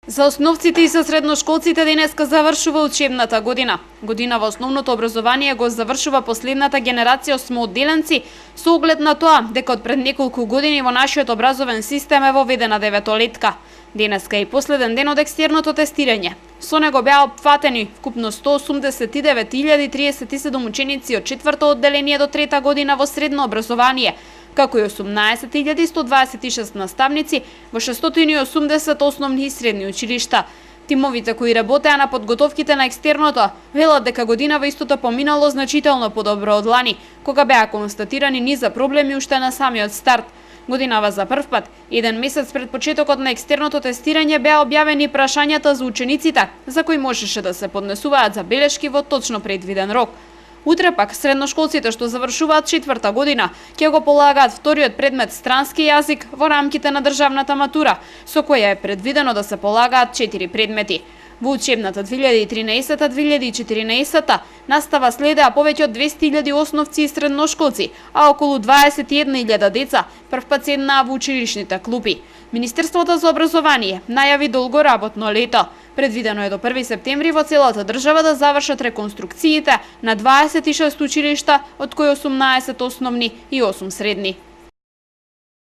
За основците и за средношколците денеска завршува учебната година. Година во основното образование го завршува последната генерација осмоодделенци со оглед на тоа дека од пред неколку години во нашиот образовен систем е воведена деветолетка. Денеска е и последен ден од екстерното тестирање. Со него беа опфатени вкупно 189.037 ученици од четврто одделение до трета година во средно образование, како и 18.126 наставници во 680 основни и средни училишта. Тимовите кои работеа на подготовките на екстерното велат дека годинава истото поминало значително подобро од лани, кога беа констатирани низа проблеми уште на самиот старт. Годинава за прв пат, еден месец пред почетокот на екстерното тестирање беа објавени прашањата за учениците, за кои можеше да се поднесуваат забелешки во точно предвиден рок. Утре пак средношколците што завршуваат четврта година ќе го полагаат вториот предмет странски јазик во рамките на државната матура, со која е предвидено да се полагаат 4 предмети. Во учебната 2013-2014 настава следеа повеќе од 200.000 основци и средношколци, а околу 21.000 деца првпат седнаа во училишните клупи. Министерството за образование најави долго работно лето. Предвидено е до 1 септември во целата држава да завршат реконструкциите на 26 училишта, од кои 18 основни и 8 средни.